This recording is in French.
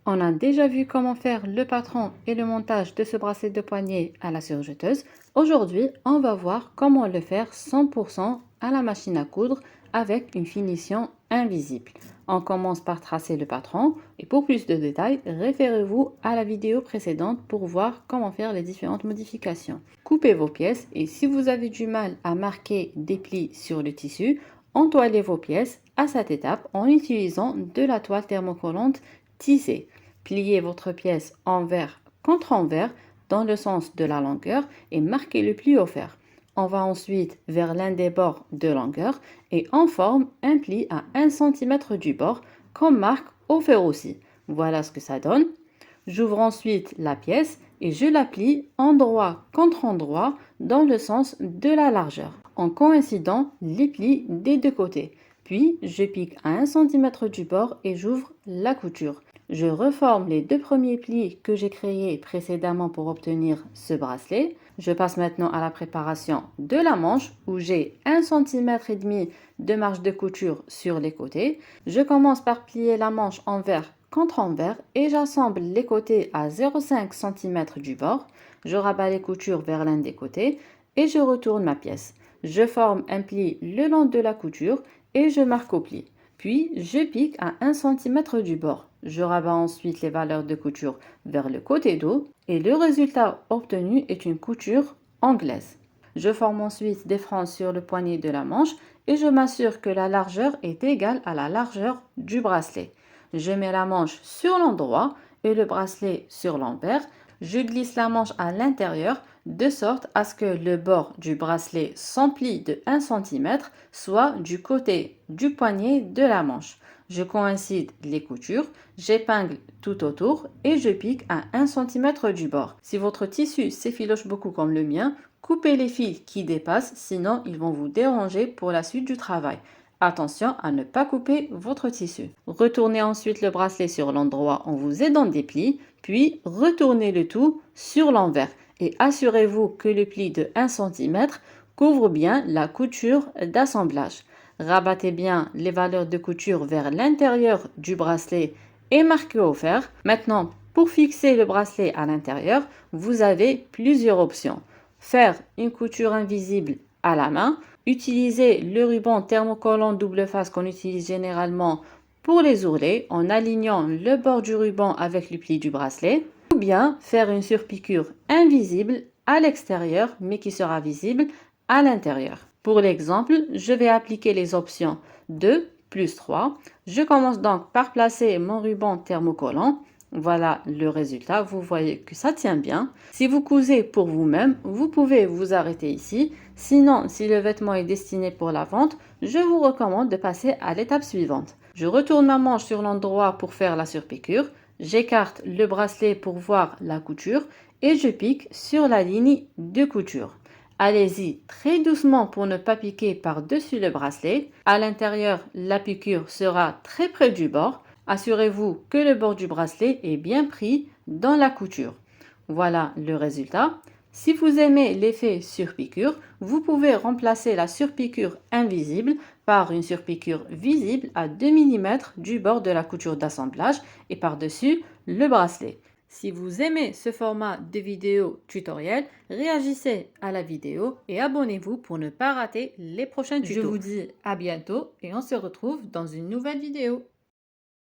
On a déjà vu comment faire le patron et le montage de ce bracelet de poignet à la surjeteuse. Aujourd'hui, on va voir comment le faire 100% à la machine à coudre avec une finition invisible. On commence par tracer le patron et pour plus de détails, référez-vous à la vidéo précédente pour voir comment faire les différentes modifications. Coupez vos pièces et si vous avez du mal à marquer des plis sur le tissu, entoilez vos pièces à cette étape en utilisant de la toile thermocollante tissée. Pliez votre pièce envers contre envers dans le sens de la longueur et marquez le pli au fer. On va ensuite vers l'un des bords de longueur et on forme un pli à 1 cm du bord qu'on marque au fer aussi. Voilà ce que ça donne. J'ouvre ensuite la pièce et je la plie endroit contre endroit dans le sens de la largeur, en coïncidant les plis des deux côtés. Puis je pique à 1 cm du bord et j'ouvre la couture. Je reforme les deux premiers plis que j'ai créés précédemment pour obtenir ce bracelet. Je passe maintenant à la préparation de la manche où j'ai 1,5 cm de marge de couture sur les côtés. Je commence par plier la manche envers contre envers et j'assemble les côtés à 0,5 cm du bord. Je rabats les coutures vers l'un des côtés et je retourne ma pièce. Je forme un pli le long de la couture et je marque au pli. Puis je pique à 1 cm du bord. Je rabats ensuite les valeurs de couture vers le côté dos et le résultat obtenu est une couture anglaise. Je forme ensuite des franges sur le poignet de la manche et je m'assure que la largeur est égale à la largeur du bracelet. Je mets la manche sur l'endroit et le bracelet sur l'envers. Je glisse la manche à l'intérieur de sorte à ce que le bord du bracelet s'emplit de 1 cm, soit du côté du poignet de la manche. Je coïncide les coutures, j'épingle tout autour et je pique à 1 cm du bord. Si votre tissu s'effiloche beaucoup comme le mien, coupez les fils qui dépassent, sinon ils vont vous déranger pour la suite du travail. Attention à ne pas couper votre tissu. Retournez ensuite le bracelet sur l'endroit en vous aidant des plis, puis retournez le tout sur l'envers et assurez-vous que le pli de 1 cm couvre bien la couture d'assemblage. Rabattez bien les valeurs de couture vers l'intérieur du bracelet et marquez au fer. Maintenant, pour fixer le bracelet à l'intérieur, vous avez plusieurs options. Faire une couture invisible à la main, utiliser le ruban thermocollant double face qu'on utilise généralement pour les ourlets en alignant le bord du ruban avec le pli du bracelet, ou bien faire une surpiqûre invisible à l'extérieur mais qui sera visible à l'intérieur. Pour l'exemple, je vais appliquer les options 2 plus 3. Je commence donc par placer mon ruban thermocollant. Voilà le résultat, vous voyez que ça tient bien. Si vous cousez pour vous-même, vous pouvez vous arrêter ici. Sinon, si le vêtement est destiné pour la vente, je vous recommande de passer à l'étape suivante. Je retourne ma manche sur l'endroit pour faire la surpiqûre. J'écarte le bracelet pour voir la couture et je pique sur la ligne de couture. Allez-y très doucement pour ne pas piquer par-dessus le bracelet. À l'intérieur, la piqûre sera très près du bord. Assurez-vous que le bord du bracelet est bien pris dans la couture. Voilà le résultat. Si vous aimez l'effet surpiqûre, vous pouvez remplacer la surpiqûre invisible par une surpiqûre visible à 2 mm du bord de la couture d'assemblage et par-dessus le bracelet. Si vous aimez ce format de vidéo tutoriel, réagissez à la vidéo et abonnez-vous pour ne pas rater les prochains tutos. Je vous dis à bientôt et on se retrouve dans une nouvelle vidéo.